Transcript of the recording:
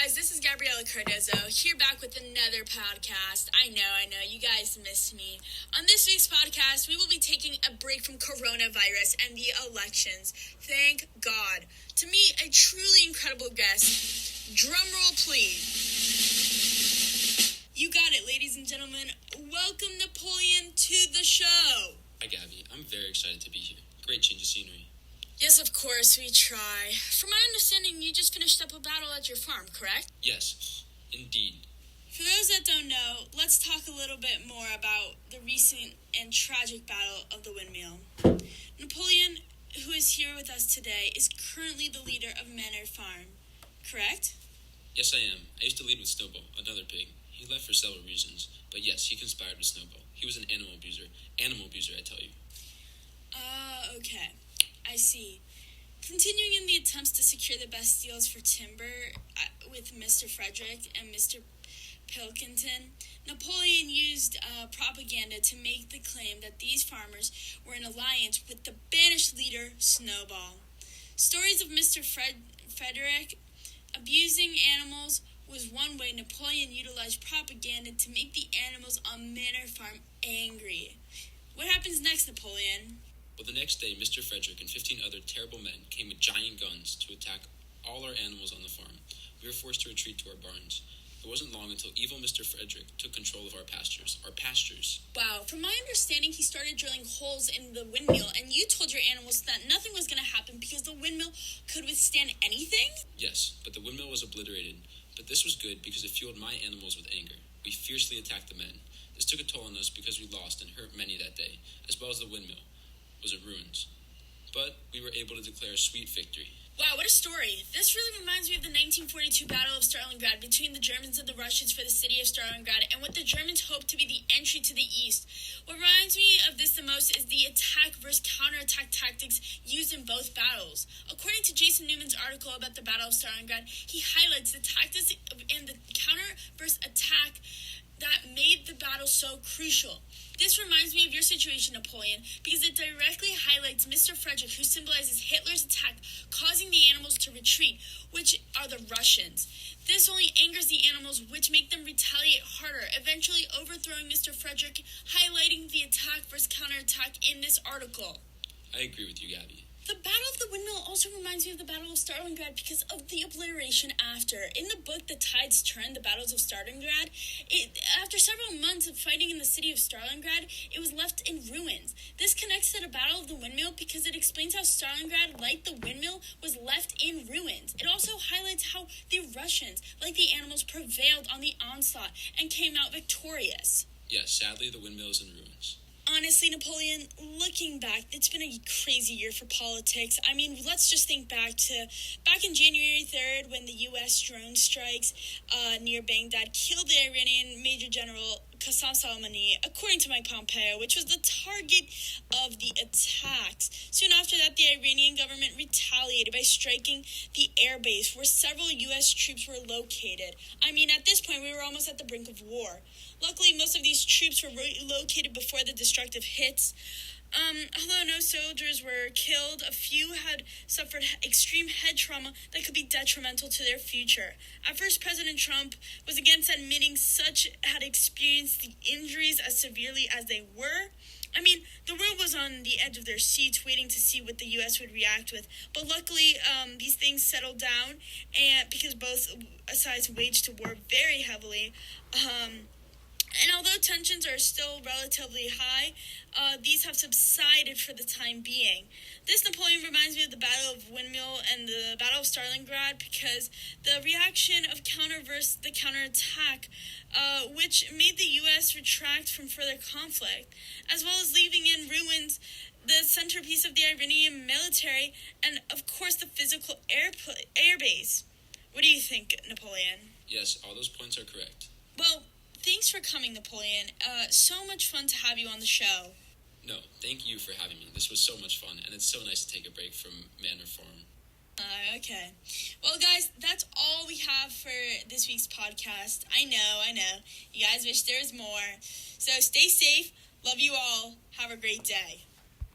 guys, this is Gabriella Cardozo, here back with another podcast. I know, you guys missed me. On this week's podcast, we will be taking a break from coronavirus and the elections. Thank God. To me, a truly incredible guest. Drumroll, please. You got it, ladies and gentlemen. Welcome, Napoleon, to the show. Hi, Gabby. I'm very excited to be here. Great change of scenery. Yes, of course, we try. From my understanding, you just finished up a battle at your farm, correct? Yes, indeed. For those that don't know, let's talk a little bit more about the recent and tragic battle of the windmill. Napoleon, who is here with us today, is currently the leader of Manor Farm, correct? Yes, I am. I used to lead with Snowball, another pig. He left for several reasons, but yes, he conspired with Snowball. He was an animal abuser. Animal abuser, I tell you. Okay. I see. Continuing in the attempts to secure the best deals for timber with Mr. Frederick and Mr. Pilkington, Napoleon used propaganda to make the claim that these farmers were in alliance with the banished leader, Snowball. Stories of Mr. Frederick abusing animals was one way Napoleon utilized propaganda to make the animals on Manor Farm angry. What happens next, Napoleon? Well, the next day, Mr. Frederick and 15 other terrible men came with giant guns to attack all our animals on the farm. We were forced to retreat to our barns. It wasn't long until evil Mr. Frederick took control of our pastures. Wow, from my understanding, he started drilling holes in the windmill, and you told your animals that nothing was going to happen because the windmill could withstand anything? Yes, but the windmill was obliterated. But this was good because it fueled my animals with anger. We fiercely attacked the men. This took a toll on us because we lost and hurt many that day, as well as the windmill was in ruins. But we were able to declare a sweet victory. Wow, what a story. This really reminds me of the 1942 Battle of Stalingrad between the Germans and the Russians for the city of Stalingrad and what the Germans hoped to be the entry to the east. What reminds me of this the most is the attack versus counterattack tactics used in both battles. According to Jason Newman's article about the Battle of Stalingrad, he highlights the tactics and the counter versus attack that made the battle so crucial. This reminds me of your situation, Napoleon, because it directly highlights Mr. Frederick, who symbolizes Hitler's attack, causing the animals to retreat, which are the Russians. This only angers the animals, which make them retaliate harder, eventually overthrowing Mr. Frederick, highlighting the attack versus counterattack in this article. I agree with you, Gabby. The Battle of the Windmill also reminds me of the Battle of Stalingrad because of the obliteration after. In the book, The Tides Turn, The Battles of Stalingrad, after several months of fighting in the city of Stalingrad, it was left in ruins. This connects to the Battle of the Windmill because it explains how Stalingrad, like the windmill, was left in ruins. It also highlights how the Russians, like the animals, prevailed on the onslaught and came out victorious. Yes, sadly, the windmill is in ruins. Honestly, Napoleon, looking back, it's been a crazy year for politics. I mean, let's just think back in January 3rd when the U.S. drone strikes near Baghdad killed the Iranian Major General Qasem Soleimani, according to Mike Pompeo, which was the target of the attacks. Soon after that, the Iranian government retaliated by striking the airbase where several U.S. troops were located. I mean, at this point, we were almost at the brink of war. Luckily, most of these troops were relocated before the destructive hits. Although no soldiers were killed, a few had suffered extreme head trauma that could be detrimental to their future. At first, President Trump was against admitting such had experienced the injuries as severely as they were. I mean, the world was on the edge of their seats waiting to see what the U.S. would react with. But luckily, these things settled down and because both sides waged war very heavily. And although tensions are still relatively high, these have subsided for the time being. This, Napoleon, reminds me of the Battle of Windmill and the Battle of Stalingrad because the reaction of the counterattack, which made the U.S. retract from further conflict, as well as leaving in ruins the centerpiece of the Iranian military and, of course, the physical air base. What do you think, Napoleon? Yes, all those points are correct. Well, thanks for coming, Napoleon. So much fun to have you on the show. No, thank you for having me. This was so much fun, and it's so nice to take a break from Manor Farm. Okay. Well, guys, that's all we have for this week's podcast. I know. You guys wish there was more. So stay safe. Love you all. Have a great day.